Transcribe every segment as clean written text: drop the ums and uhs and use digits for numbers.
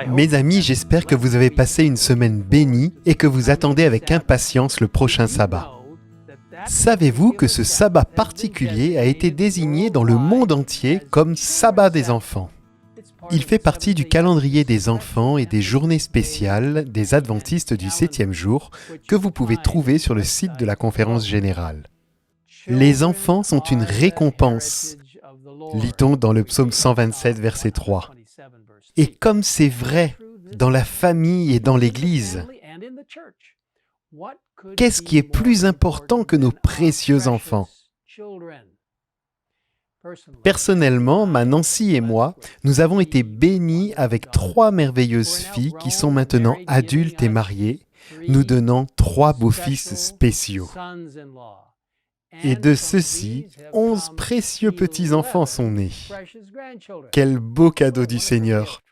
Mes amis, j'espère que vous avez passé une semaine bénie et que vous attendez avec impatience le prochain sabbat. Savez-vous que ce sabbat particulier a été désigné dans le monde entier comme sabbat des enfants? Il fait partie du calendrier des enfants et des journées spéciales des adventistes du 7e jour que vous pouvez trouver sur le site de la conférence générale. Les enfants sont une récompense, lit-on dans le psaume 127, verset 3. Et comme c'est vrai dans la famille et dans l'Église, qu'est-ce qui est plus important que nos précieux enfants? Personnellement, ma Nancy et moi, nous avons été bénis avec 3 merveilleuses filles qui sont maintenant adultes et mariées, nous donnant 3 beaux-fils spéciaux. Et de ceux-ci, 11 précieux petits-enfants sont nés. Quel beau cadeau du Seigneur!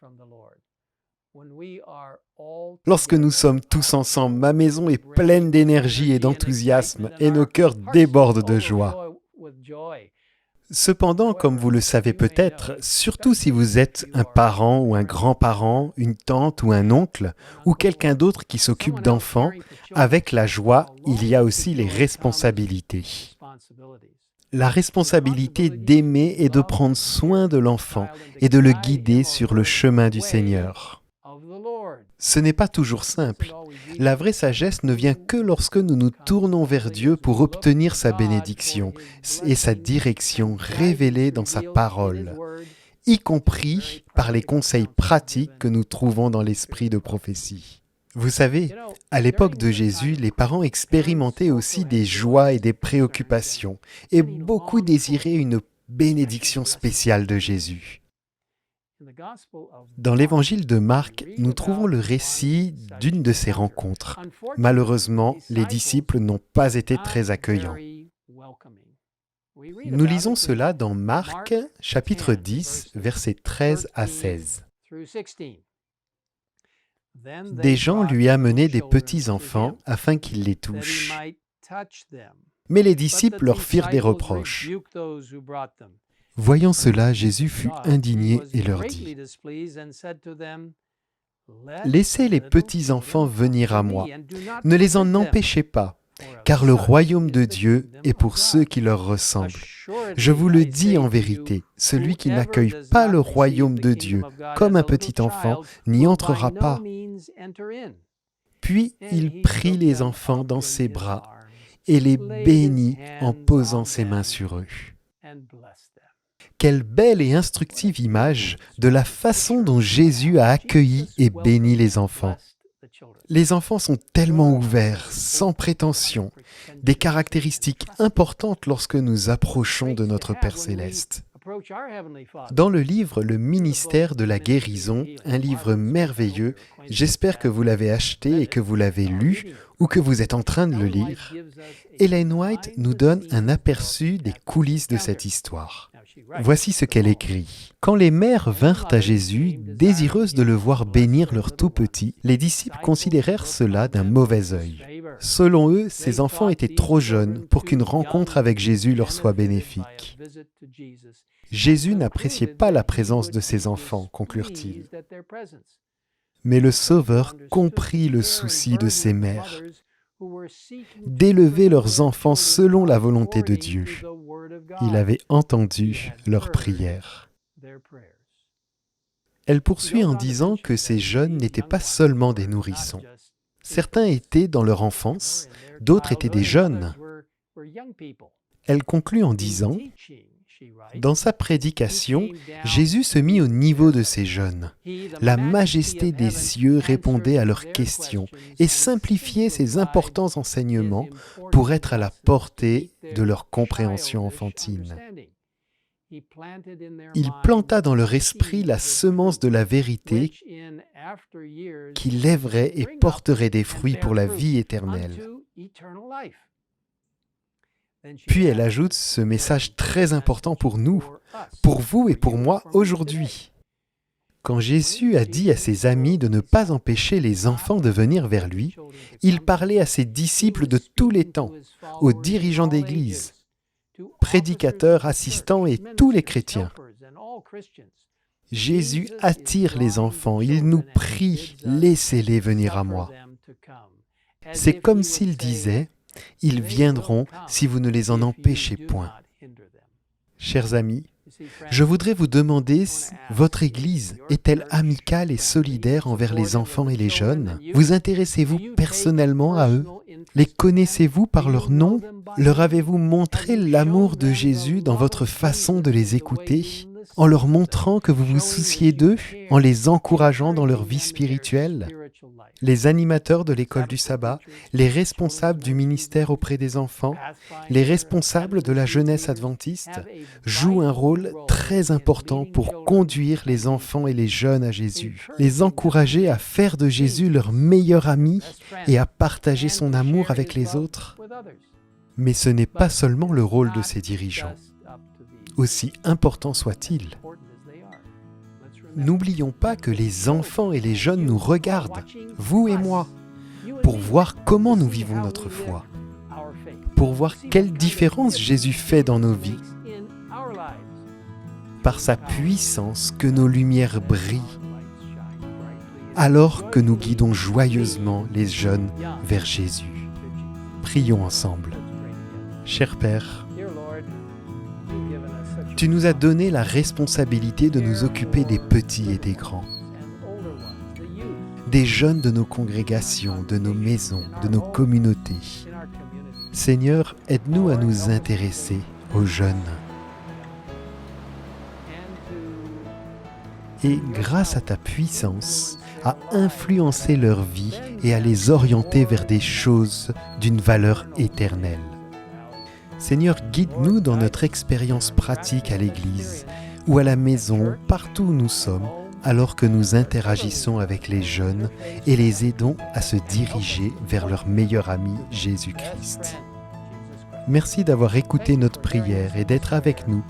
Lorsque nous sommes tous ensemble, ma maison est pleine d'énergie et d'enthousiasme et nos cœurs débordent de joie. Cependant, comme vous le savez peut-être, surtout si vous êtes un parent ou un grand-parent, une tante ou un oncle, ou quelqu'un d'autre qui s'occupe d'enfants, avec la joie, il y a aussi les responsabilités. La responsabilité d'aimer et de prendre soin de l'enfant et de le guider sur le chemin du Seigneur. Ce n'est pas toujours simple. La vraie sagesse ne vient que lorsque nous nous tournons vers Dieu pour obtenir sa bénédiction et sa direction révélée dans sa parole, y compris par les conseils pratiques que nous trouvons dans l'esprit de prophétie. Vous savez, à l'époque de Jésus, les parents expérimentaient aussi des joies et des préoccupations, et beaucoup désiraient une bénédiction spéciale de Jésus. Dans l'évangile de Marc, nous trouvons le récit d'une de ces rencontres. Malheureusement, les disciples n'ont pas été très accueillants. Nous lisons cela dans Marc, chapitre 10, versets 13 à 16. Des gens lui amenaient des petits-enfants afin qu'il les touche. Mais les disciples leur firent des reproches. Voyant cela, Jésus fut indigné et leur dit : « Laissez les petits-enfants venir à moi, ne les en empêchez pas, car le royaume de Dieu est pour ceux qui leur ressemblent. Je vous le dis en vérité, celui qui n'accueille pas le royaume de Dieu comme un petit enfant n'y entrera pas. » Puis il prit les enfants dans ses bras et les bénit en posant ses mains sur eux. Quelle belle et instructive image de la façon dont Jésus a accueilli et béni les enfants. Les enfants sont tellement ouverts, sans prétention, des caractéristiques importantes lorsque nous approchons de notre Père céleste. Dans le livre « Le ministère de la guérison », un livre merveilleux, j'espère que vous l'avez acheté et que vous l'avez lu ou que vous êtes en train de le lire, Ellen White nous donne un aperçu des coulisses de cette histoire. Voici ce qu'elle écrit. « Quand les mères vinrent à Jésus, désireuses de le voir bénir leur tout-petit, les disciples considérèrent cela d'un mauvais œil. Selon eux, ces enfants étaient trop jeunes pour qu'une rencontre avec Jésus leur soit bénéfique. Jésus n'appréciait pas la présence de ces enfants, conclurent-ils. Mais le Sauveur comprit le souci de ces mères, d'élever leurs enfants selon la volonté de Dieu. Il avait entendu leurs prières. » Elle poursuit en disant que ces jeunes n'étaient pas seulement des nourrissons. Certains étaient dans leur enfance, d'autres étaient des jeunes. Elle conclut en disant : « Dans sa prédication, Jésus se mit au niveau de ces jeunes. La majesté des cieux répondait à leurs questions et simplifiait ses importants enseignements pour être à la portée de leur compréhension enfantine. Il planta dans leur esprit la semence de la vérité qui lèverait et porterait des fruits pour la vie éternelle. » Puis elle ajoute ce message très important pour nous, pour vous et pour moi aujourd'hui. Quand Jésus a dit à ses amis de ne pas empêcher les enfants de venir vers lui, il parlait à ses disciples de tous les temps, aux dirigeants d'église, prédicateurs, assistants et tous les chrétiens. Jésus attire les enfants, il nous prie, laissez-les venir à moi. C'est comme s'il disait, ils viendront si vous ne les en empêchez point. Chers amis, je voudrais vous demander, votre Église est-elle amicale et solidaire envers les enfants et les jeunes? Vous intéressez-vous personnellement à eux? Les connaissez-vous par leur nom? Leur avez-vous montré l'amour de Jésus dans votre façon de les écouter? En leur montrant que vous vous souciez d'eux? En les encourageant dans leur vie spirituelle? Les animateurs de l'école du sabbat, les responsables du ministère auprès des enfants, les responsables de la jeunesse adventiste jouent un rôle très important pour conduire les enfants et les jeunes à Jésus, les encourager à faire de Jésus leur meilleur ami et à partager son amour avec les autres. Mais ce n'est pas seulement le rôle de ces dirigeants, aussi important soit-il. N'oublions pas que les enfants et les jeunes nous regardent, vous et moi, pour voir comment nous vivons notre foi, pour voir quelle différence Jésus fait dans nos vies. Par sa puissance que nos lumières brillent, alors que nous guidons joyeusement les jeunes vers Jésus. Prions ensemble. Cher Père, tu nous as donné la responsabilité de nous occuper des petits et des grands, des jeunes de nos congrégations, de nos maisons, de nos communautés. Seigneur, aide-nous à nous intéresser aux jeunes. Et grâce à ta puissance, à influencer leur vie et à les orienter vers des choses d'une valeur éternelle. Seigneur, guide-nous dans notre expérience pratique à l'Église ou à la maison, partout où nous sommes, alors que nous interagissons avec les jeunes et les aidons à se diriger vers leur meilleur ami, Jésus-Christ. Merci d'avoir écouté notre prière et d'être avec nous,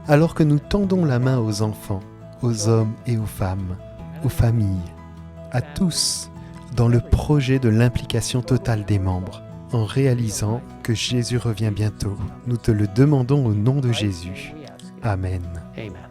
alors que nous tendons la main aux enfants, aux hommes et aux femmes, aux familles, à tous, dans le projet de l'implication totale des membres, en réalisant que Jésus revient bientôt. Nous te le demandons au nom de Jésus. Amen. Amen.